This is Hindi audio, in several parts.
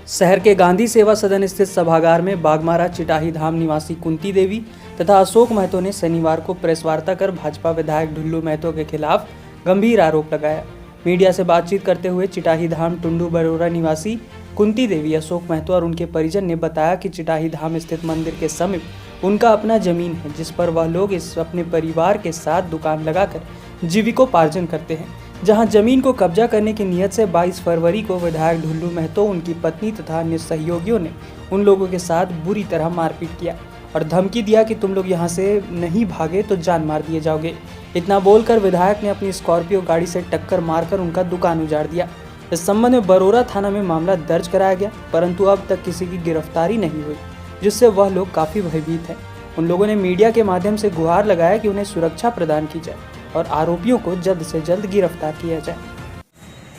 शहर के गांधी सेवा सदन स्थित सभागार में बागमारा चिटाही धाम निवासी कुंती देवी तथा अशोक महतो ने शनिवार को प्रेस वार्ता कर भाजपा विधायक ढुल्लू महतो के खिलाफ गंभीर आरोप लगाया। मीडिया से बातचीत करते हुए चिटाही धाम टुंडू बरोरा निवासी कुंती देवी, अशोक महतो और उनके परिजन ने बताया कि चिटाही धाम स्थित मंदिर के समीप उनका अपना जमीन है, जिस पर वह लोग अपने परिवार के साथ दुकान लगाकर जीविकोपार्जन करते हैं। जहां जमीन को कब्जा करने की नीयत से 22 फरवरी को विधायक ढुल्लू महतो, उनकी पत्नी तथा अन्य सहयोगियों ने उन लोगों के साथ बुरी तरह मारपीट किया और धमकी दिया कि तुम लोग यहां से नहीं भागे तो जान मार दिए जाओगे। इतना बोलकर विधायक ने अपनी स्कॉर्पियो गाड़ी से टक्कर मारकर उनका दुकान उजाड़ दिया। इस संबंध में बरोरा थाना में मामला दर्ज कराया गया, परंतु अब तक किसी की गिरफ्तारी नहीं हुई, जिससे वह लोग काफ़ी भयभीत हैं। उन लोगों ने मीडिया के माध्यम से गुहार लगाया कि उन्हें सुरक्षा प्रदान की जाए और आरोपियों को जल्द से जल्द गिरफ्तार किया जाए।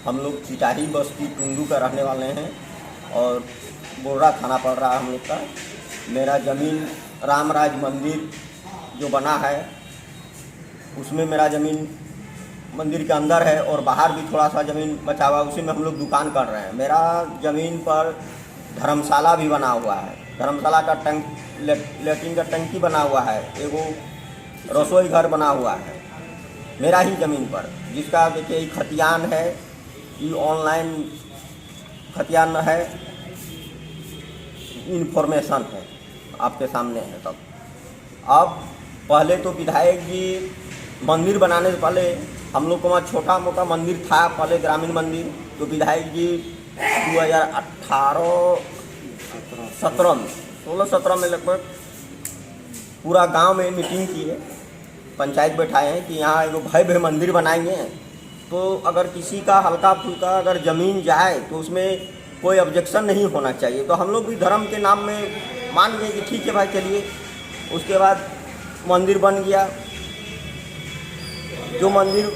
हम लोग चिटाही बस्ती टुंडू का रहने वाले हैं और बोर्रा थाना पड़ रहा है हम लोग का। मेरा ज़मीन रामराज मंदिर जो बना है उसमें मेरा ज़मीन मंदिर के अंदर है और बाहर भी थोड़ा सा ज़मीन बचा हुआ है, उसी में हम लोग दुकान कर रहे हैं। मेरा ज़मीन पर धर्मशाला भी बना हुआ है, धर्मशाला का लेट्रिन का टंकी बना हुआ है, एगो रसोई घर बना हुआ है मेरा ही ज़मीन पर, जिसका देखिए खतियान है, ये ऑनलाइन खतियान है, इन्फॉर्मेशन है आपके सामने है सब। अब पहले तो विधायक जी मंदिर बनाने से पहले हम लोग को वहाँ छोटा मोटा मंदिर था पहले, ग्रामीण मंदिर, तो विधायक जी 2016-17 में लगभग पूरा गांव में मीटिंग की है, पंचायत बैठाए हैं कि यहाँ एगो भव्य मंदिर बनाएंगे, तो अगर किसी का हल्का फुल्का अगर ज़मीन जाए तो उसमें कोई ऑब्जेक्शन नहीं होना चाहिए। तो हम लोग भी धर्म के नाम में मान गए कि ठीक है भाई चलिए। उसके बाद मंदिर बन गया। जो मंदिर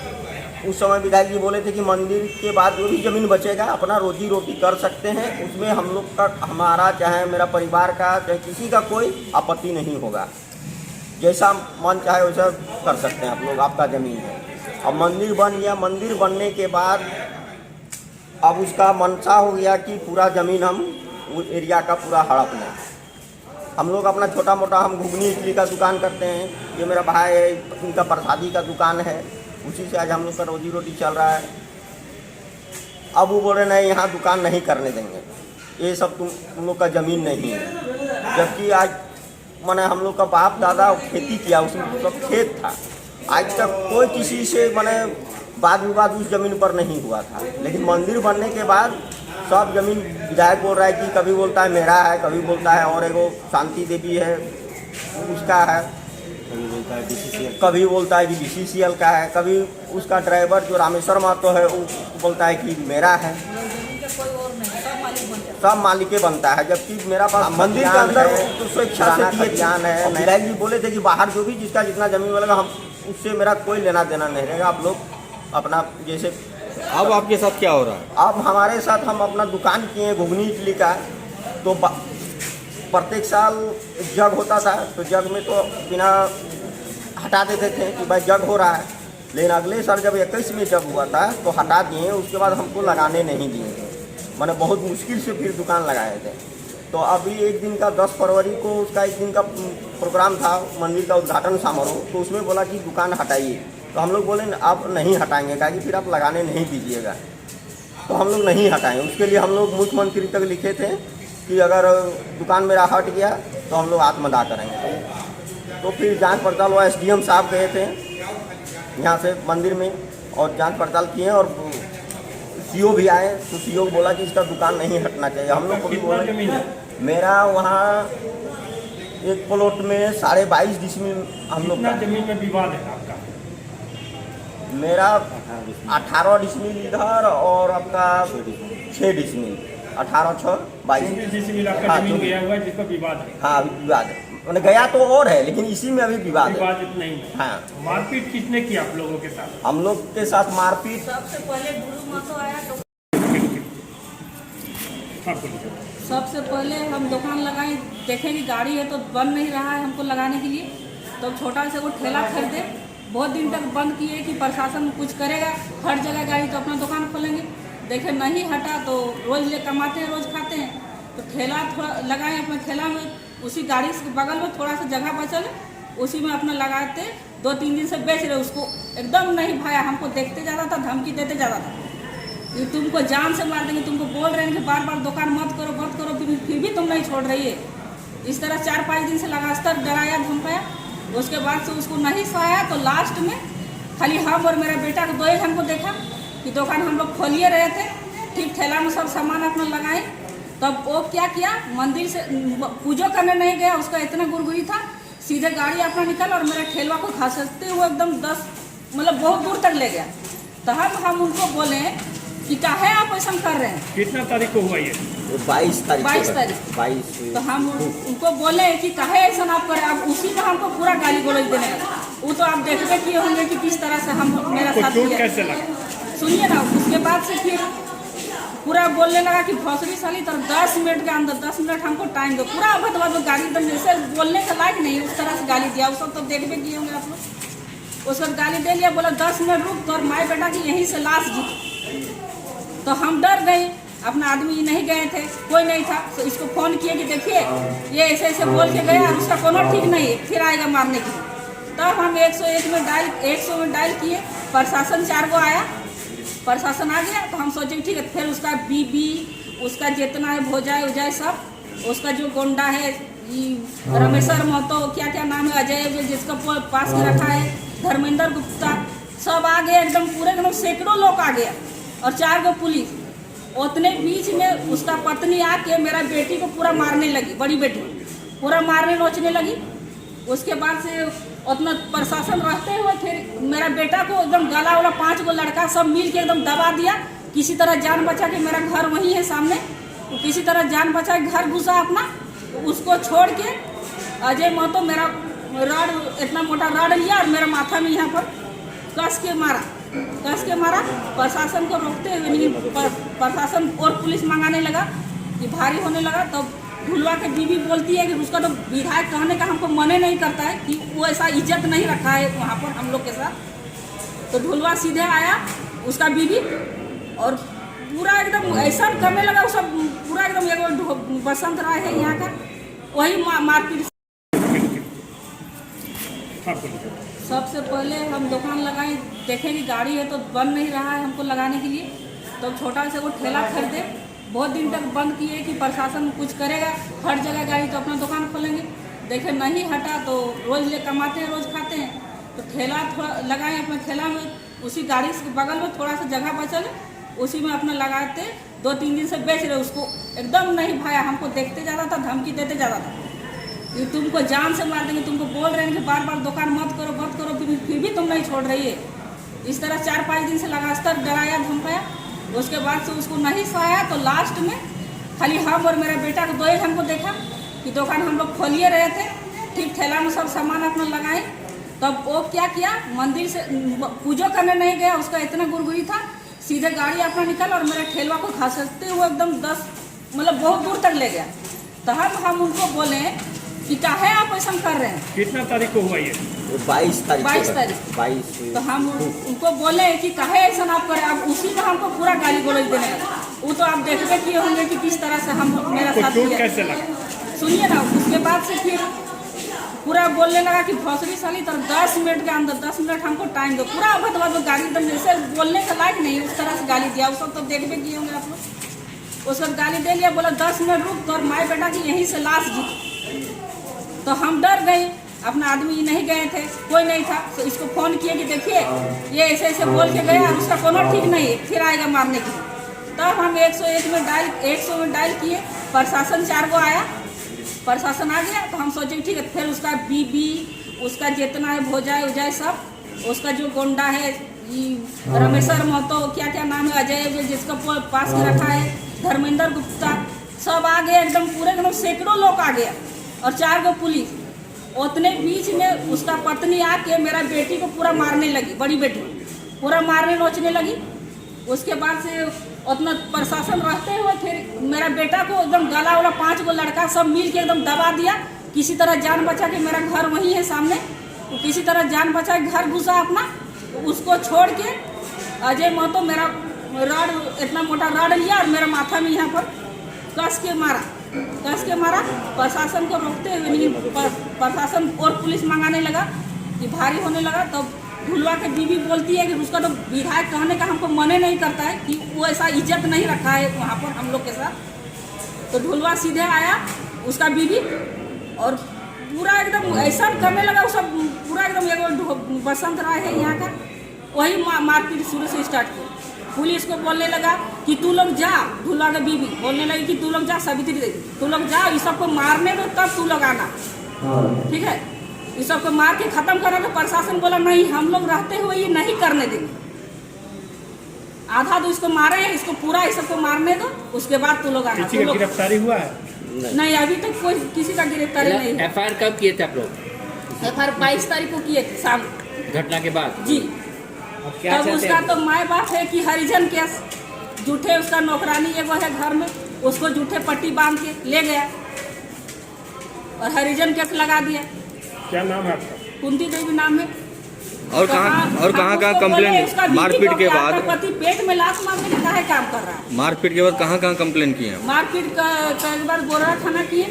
उस समय विधायक जी बोले थे कि मंदिर के बाद जो भी ज़मीन बचेगा अपना रोजी रोटी कर सकते हैं, उसमें हम लोग का, हमारा चाहे मेरा परिवार का, चाहे किसी का कोई आपत्ति नहीं होगा, जैसा मन चाहे वैसा कर सकते हैं आप लोग, आपका ज़मीन है। अब मंदिर बन गया। मंदिर बनने के बाद अब उसका मनसा हो गया कि पूरा ज़मीन हम उस एरिया का पूरा हड़प लें। हम लोग अपना छोटा मोटा हम घुगनी इडली का दुकान करते हैं, ये मेरा भाई है, उनका प्रसादी का दुकान है, उसी से आज हम लोग का रोजी रोटी चल रहा है। अब वो बोल रहे नहीं यहाँ दुकान नहीं करने देंगे, ये सब तुम लोग का ज़मीन नहीं है, जबकि आज मैंने हम लोग का बाप दादा खेती किया, उसमें सब खेत था। आज तक कोई किसी से मैंने वाद विवाद उस ज़मीन पर नहीं हुआ था, लेकिन मंदिर बनने के बाद सब ज़मीन विधायक बोल रहा है कि कभी बोलता है मेरा है, कभी बोलता है और एगो शांति देवी है उसका है, कभी बोलता है कि BCCL का है, कभी उसका ड्राइवर जो रामेश्वर महतो है वो बोलता है कि मेरा है। सब मालिके बनता है, जबकि मेरा पास मंदिर के अंदर तो स्वेच्छा से दिए ध्यान है। विधायक जी बोले थे कि बाहर जो भी जिसका जितना ज़मीन मिलेगा हम उससे मेरा कोई लेना देना नहीं रहेगा, आप लोग अपना जैसे। अब आपके साथ क्या हो रहा है? अब हमारे साथ हम अपना दुकान किए घुगनी इडली का, तो प्रत्येक साल जग होता था, तो जग में तो बिना हटा देते थे कि भाई जग हो रहा है, लेकिन अगले साल जब 21 में जग हुआ था तो हटा दिए, उसके बाद हमको लगाने नहीं दिए थे। मैंने बहुत मुश्किल से फिर दुकान लगाए थे। तो अभी एक दिन का 10 फरवरी को उसका एक दिन का प्रोग्राम था, मंदिर का उद्घाटन समारोह, तो उसमें बोला कि दुकान हटाइए, तो हम लोग बोले आप नहीं हटाएंगे, कहा कि फिर आप लगाने नहीं दीजिएगा, तो हम लोग नहीं हटाएंगे। उसके लिए हम लोग मुख्यमंत्री तक लिखे थे कि अगर दुकान मेरा हट गया तो हम लोग आत्मदाह करेंगे। तो फिर जांच पड़ताल हुआ, SDM साहब गए थे यहाँ से मंदिर में और जांच पड़ताल किए और CO भी आए, तो CO को बोला कि इसका दुकान नहीं हटना चाहिए। हम लोग को भी बोला, मेरा वहाँ एक प्लॉट में 22.5 डिसमिल हम लोग का जमीन में विवाद है आपका? मेरा 18 डिसमिल इधर और आपका 6 डिसमिल, 18-6-22 डिसमिल आपका हाँ, जमीन गया हुआ है जिसका विवाद है। हाँ विवाद है, मैंने गया तो और है लेकिन इसी में अभी विवाद है। नहीं है। हाँ, मारपीट किसने की आप लोगों के साथ? हम लोग के साथ मारपीट सबसे पहले ढुल्लू महतो आया तो सबसे पहले हम दुकान लगाए, देखें कि गाड़ी है तो बन नहीं रहा है हमको लगाने के लिए, तो छोटा से वो ठेला खरीदे, बहुत दिन तक बंद किए कि प्रशासन कुछ करेगा, हर जगह गाड़ी तो अपना दुकान खोलेंगे। देखे नहीं हटा तो रोज ले कमाते हैं, रोज खाते हैं। तो ठेला थोड़ा लगाए अपने ठेला में, उसी गाड़ी से बगल में थोड़ा सा जगह बचल है, उसी में अपना लगाते 2-3 दिन से बेच रहे। उसको एकदम नहीं भाया, हमको देखते ज़्यादा था, धमकी देते ज़्यादा था कि तुमको जान से मार देंगे, तुमको बोल रहे हैं कि बार बार दुकान मत करो, फिर भी तुम नहीं छोड़ रही है। इस तरह 4-5 दिन से लगातार डराया धमकाया। उसके बाद से उसको नहीं सहाया तो लास्ट में खाली हम और मेरा बेटा को 2 ही हमको देखा कि दुकान हम लोग खोलिए रहे थे, ठीक ठेला में सब सामान अपना लगाए। तब वो क्या किया, मंदिर से पूजा करने नहीं गया, उसका इतना गुरगुरी था, सीधे गाड़ी अपना निकल और मेरे ठेलवा को घसीटते हुए एकदम 10 मतलब बहुत दूर तक ले गया। तब हम उनको बोले कि काहे आप ऐसा कर रहे हैं। कितना तारीख को हुआ ये? 22 तारीख 22 तारीख। 22 तो हम उनको बोले कि काहे ऐसा आप करें। अब उसी में हमको पूरा गाली गलौज देने लगा। वो तो आप देखते किए होंगे कि किस तरह से हम मेरा आपको साथ चोट किया। कैसे लगा? सुनिए ना, उसके बाद से फिर पूरा बोलने लगा कि भोसड़ी साली तो 10 मिनट के अंदर 10 मिनट हमको टाइम दो। पूरा अभद्र गाली एकदम जैसे बोलने का लायक नहीं, उस तरह से गाली दिया। उस सब तो देखते किए होंगे आप लोग। उस वक्त गाली दे लिया, बोला 10 मिनट रुक तो, और माए बेटा की यहीं से लाश जीत। तो हम डर गए, अपना आदमी नहीं गए थे, कोई नहीं था। तो इसको फ़ोन किए कि देखिए ये ऐसे ऐसे बोल के गया और उसका कोनो ठीक नहीं है, फिर आएगा मारने के लिए। तब हम 101 में डायल किए, प्रशासन 4 गो आया, प्रशासन आ गया। तो हम सोचे ठीक है, फिर उसका बीबी, उसका जितना है भोजाई उजाई सब, उसका जो गोंडा है रमेश्वर महतो, क्या क्या नाम है, अजय जिसका पास के रखा है, धर्मेंद्र गुप्ता, सब आ गए एकदम पूरे एकदम सैकड़ों लोग आ गया और 4 गो पुलिस। उतने बीच में उसका पत्नी आके मेरा बेटी को पूरा मारने लगी, बड़ी बेटी पूरा मारने नोचने लगी। उसके बाद से उतना प्रशासन रहते हुए फिर मेरा बेटा को एकदम गला वाला 5 गो लड़का सब मिल के एकदम दबा दिया। किसी तरह जान बचा के, मेरा घर वहीं है सामने, तो किसी तरह जान बचा के घर घुसा अपना। उसको छोड़ के अजय महतो मेरा रॉड, इतना मोटा रॉड लिया और मेरा माथा में यहाँ पर कस के मारा। प्रशासन को रोकते हुए नहीं, प्रशासन और पुलिस मंगाने लगा कि भारी होने लगा। तब ढुलवा के बीबी बोलती है कि उसका तो विधायक कहने का हमको मने नहीं करता है कि वो ऐसा इज्जत नहीं रखा है वहाँ पर हम लोग के साथ। तो ढुलवा सीधे आया उसका बीबी और पूरा एकदम ऐसा करने लगा, वो सब पूरा एकदम एक बसंत राय है यहाँ का, वही मारपीट। सबसे पहले हम दुकान लगाए, देखें कि गाड़ी है तो बन नहीं रहा है हमको लगाने के लिए। तो छोटा से वो ठेला खरीदे, बहुत दिन तक बंद किए कि प्रशासन कुछ करेगा, हर जगह गाड़ी तो अपना दुकान खोलेंगे। देखे नहीं हटा तो रोज ले कमाते हैं, रोज खाते हैं। तो ठेला थोड़ा लगाए अपने ठेला में, उसी गाड़ी से बगल में थोड़ा सा जगह बचल है, उसी में अपना लगाते 2-3 दिन से बेच रहे। उसको एकदम नहीं भाया, हमको देखते ज़्यादा था, धमकी देते ज़्यादा था कि तुमको जान से मार देंगे, तुमको बोल रहे हैं कि बार बार दुकान मत करो, फिर भी तुम नहीं छोड़ रही है। इस तरह 4-5 दिन से लगातार डराया धमकाया। उसके बाद से उसको नहीं सहाया तो लास्ट में खाली हम और मेरा बेटा को 2 ही हमको देखा कि दुकान हम लोग खोलिए रहे थे, ठीक ठेला में सब सामान अपना लगाए। तब वो क्या किया, मंदिर से पूजा करने नहीं गया, उसका इतना गुरगुरी था, सीधे गाड़ी अपना निकल और मेरे ठेलवा को घसीटते हुए एकदम 10 मतलब बहुत दूर तक ले गया। तब हम उनको बोले कि काहे आप ऐसा कर रहे हैं। कितना तारीख को हुआ ये? 22 तारीख 22। तो हम उनको बोले कि काहे ऐसा आप करें। अब उसी में हमको पूरा गाली गलौज देने लगा। वो तो आप देखते किए होंगे कि किस तरह से हम मेरा आपको साथ चोट किया। कैसे लगा? सुनिए ना, उसके बाद से फिर पूरा बोलने लगा कि भोसड़ी साली तो 10 मिनट के अंदर 10 मिनट हमको टाइम दो। पूरा अभद्र गाली एकदम जैसे बोलने का लायक नहीं, उस तरह से गाली दिया। वो सब तो देखते किए होंगे आप लोग। उस वक्त गाली दे लिया, बोला 10 मिनट रुक तो, और माए बेटा की यहीं से लाश जीत। तो हम डर गए, अपना आदमी नहीं गए थे, कोई नहीं था। तो इसको फ़ोन किए कि देखिए ये ऐसे ऐसे बोल के गया और उसका कोनो ठीक नहीं है, फिर आएगा मारने के लिए। तब हम 101 में डायल किए, प्रशासन 4 गो आया, प्रशासन आ गया। तो हम सोचे ठीक है, फिर उसका बीबी, उसका जितना है भोजाई उजाई सब, उसका जो गोंडा है रमेश्वर महतो, क्या क्या नाम है, अजय जिसका पास के रखा है, धर्मेंद्र गुप्ता, सब आ गए एकदम पूरे एकदम सैकड़ों लोग आ गया और 4 गो पुलिस। उतने बीच में उसका पत्नी आके मेरा बेटी को पूरा मारने लगी, बड़ी बेटी पूरा मारने नोचने लगी। उसके बाद से उतना प्रशासन रहते हुए फिर मेरा बेटा को एकदम गला वाला 5 गो लड़का सब मिल के एकदम दबा दिया। किसी तरह जान बचा के, मेरा घर वहीं है सामने, तो किसी तरह जान बचा के घर घुसा अपना। उसको छोड़ के अजय महतो मेरा रॉड इतना मोटा रॉड लिया और मेरा माथा में यहाँ पर कस के मारा। प्रशासन को रोकते हुए नहीं, प्रशासन और पुलिस मंगाने लगा कि भारी होने लगा। तो ढुलवा के बीवी बोलती है कि उसका तो विधायक कहने का हमको मने नहीं करता है कि वो ऐसा इज्जत नहीं रखा है वहाँ पर हम लोग के साथ। तो ढुलवा सीधे आया उसका बीवी और पूरा एकदम ऐसा करने लगा, उसका पूरा एकदम एगो बसंत राय है यहाँ का, वही मारपीट शुरू से स्टार्ट किया। पुलिस को बोलने लगा कि तू लोग जा, ढुलवा के बीवी बोलने लगी कि तू लोग जा, सावित्री देवी तू लोग जा, इस सबको मारने दो तब तू लोग आना, ठीक है, इस सबको मार के खत्म करा। तो प्रशासन बोला नहीं, हम लोग रहते हुए ये नहीं करने देंगे, आधा तो इसको मारे हैं, इसको पूरा इस सबको मारने दो, उसके बाद तू लोग आना। किसी का गिरफ्तारी हुआ है? नहीं, अभी तक कोई किसी का गिरफ्तारी नहीं है। एफआईआर कब किए थे आप लोग? एफआईआर 22 तारीख को किए थे शाम घटना के बाद? जी। तब उसका तो माय बाप है कि हरिजन केस, झूठे उसका नौकरानी एगो है घर में, उसको झूठे पट्टी बांध के ले गया और हरिजन केस लगा दिया। क्या नाम है आपका? कुंती देवी नाम है। और कहाँ कंप्लेन? मारपीट के बाद पति पेट में लात मारने का काहे काम कर रहा है? मारपीट के बाद कहाँ कंप्लेन किए हैं? मारपीट का एक बार बोरा थाना किए,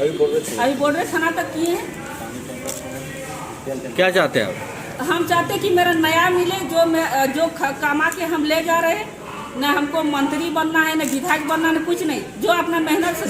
अभी बोर्डर थाना तक किए हैं। क्या चाहते हैं आप? हम चाहते कि मेरा नया मिले, जो कमा के हम ले जा रहे हैं, न हमको मंत्री बनना है, न विधायक बनना है, न कुछ नहीं, जो अपना मेहनत से